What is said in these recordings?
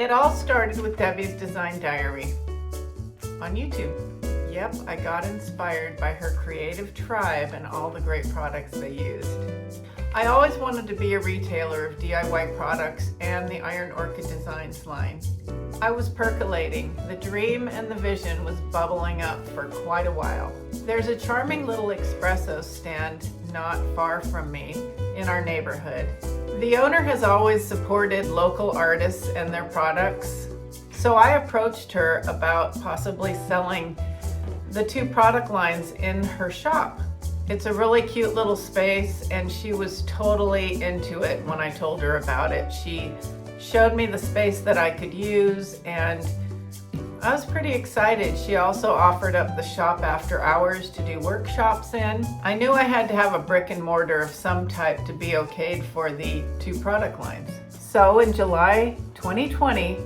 It all started with Debbie's design diary on YouTube. Yep, I got inspired by her creative tribe and all the great products they used. I always wanted to be a retailer of DIY products and the Iron Orchid Designs line. I was percolating. The dream and the vision was bubbling up for quite a while. There's a charming little espresso stand not far from me in our neighborhood. The owner has always supported local artists and their products, so I approached her about possibly selling the two product lines in her shop. It's a really cute little space, and she was totally into it when I told her about it. She showed me the space that I could use, and I was pretty excited. She also offered up the shop after hours to do workshops in. I knew I had to have a brick and mortar of some type to be okayed for the two product lines. So in July 2020,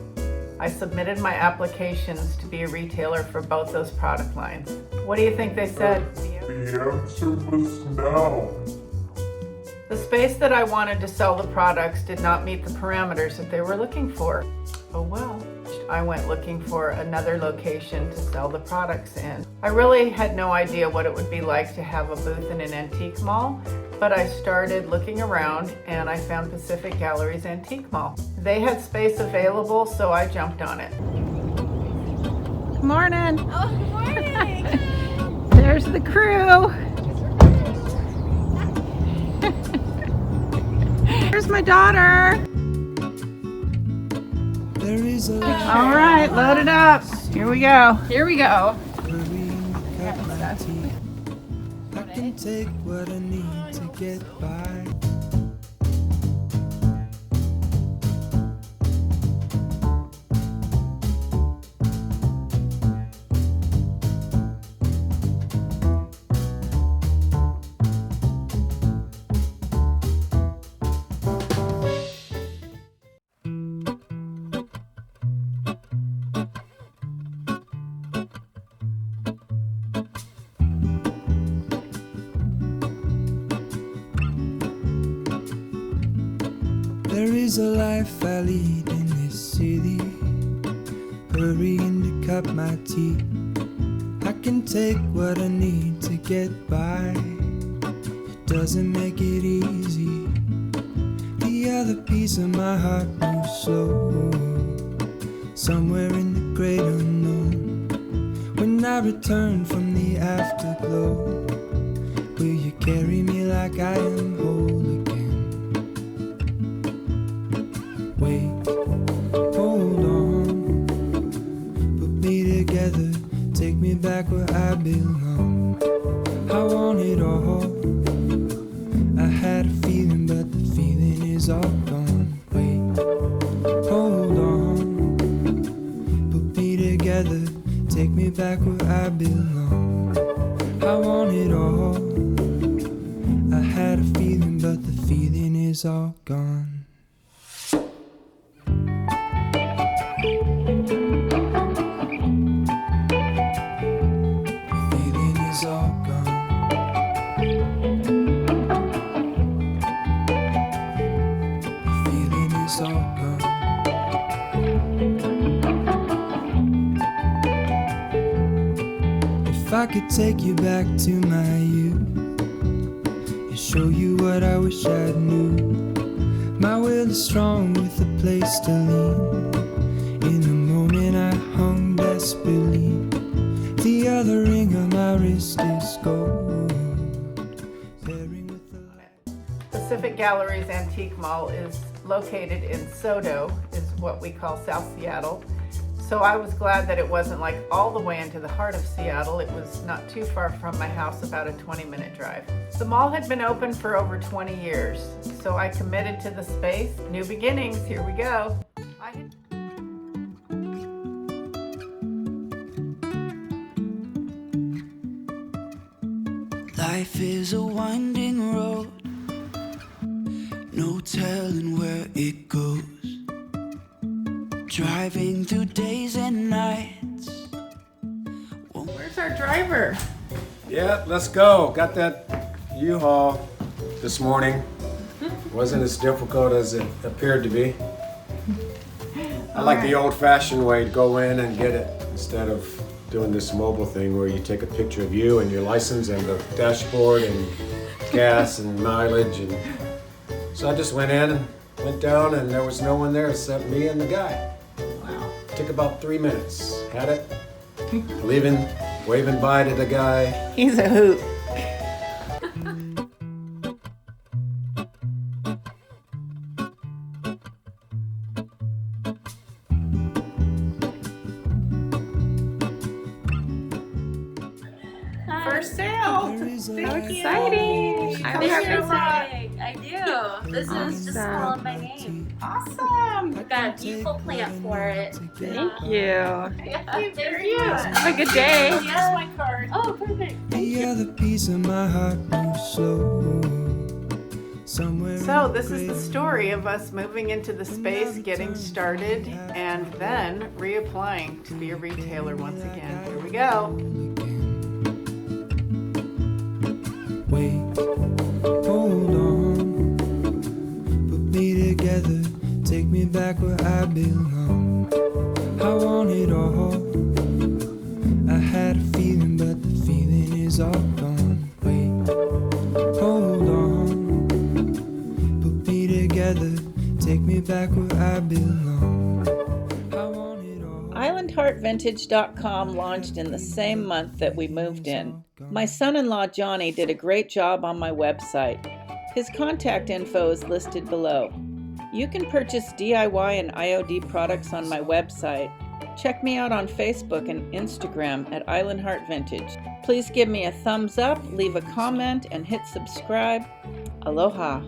I submitted my applications to be a retailer for both those product lines. What do you think they said? The answer was no. The space that I wanted to sell the products did not meet the parameters that they were looking for. Oh well. I went looking for another location to sell the products in. I really had no idea what it would be like to have a booth in an antique mall, but I started looking around and I found Pacific Gallery's Antique Mall. They had space available, so I jumped on it. Good morning. Oh, good morning. There's the crew. Here's my daughter. All right, load it up. Here we go. Here we go. I can take what I need to get by. There is a life I lead in this city, hurrying to cut my teeth. I can take what I need to get by. It doesn't make it easy. The other piece of my heart moves slow, somewhere in the great unknown. When I return from the afterglow, will you carry me like I am whole again? Wait, hold on, put me together, take me back where I belong. I want it all. I had a feeling, but the feeling is all gone. Wait, hold on, put me together, take me back where I belong. I want it all. I had a feeling, but the feeling is all gone. If I could take you back to my youth and show you what I wish I knew, my will is strong with a place to lean. In the moment I hung desperately, the other ring on my wrist is gold. Pairing with the Pacific Gallery's Antique Mall is located in SoDo, is what we call South Seattle. So I was glad that it wasn't like all the way into the heart of Seattle. It was not too far from my house, about a 20-minute drive. The mall had been open for over 20 years, so I committed to the space. New beginnings, here we go. Life is a winding road, no telling where it goes. Driving through days and nights. Where's our driver? Yeah, let's go. Got that U-Haul this morning. Wasn't as difficult as it appeared to be. I like the old-fashioned way to go in and get it instead of doing this mobile thing where you take a picture of you and your license and the dashboard and gas and mileage. And so I just went in and went down, and there was no one there except me and the guy. Wow. Took about 3 minutes. Had it, leaving, waving bye to the guy. He's a hoot. For sale. How exciting! I Thank love you. it. I do. This is just spelling my name. Awesome. I've got a beautiful plant for it. Thank you. Thank you. Have a good day. Yes, my card. Oh, perfect. The other piece of my heart moves slow. Somewhere So this is the story of us moving into the space, getting started, and then reapplying to be a retailer once again. Here we go. Wait, hold on, put me together, take me back where I belong. I want it all. I had a feeling, but the feeling is all gone. Wait, hold on, put me together, take me back where I belong. I want it all. IslandHeartVintage.com launched in the same month that we moved in. My son-in-law Johnny did a great job on my website. His contact info is listed below. You can purchase DIY and IOD products on my website. Check me out on Facebook and Instagram at Island Heart Vintage. Please give me a thumbs up, leave a comment, and hit subscribe. Aloha!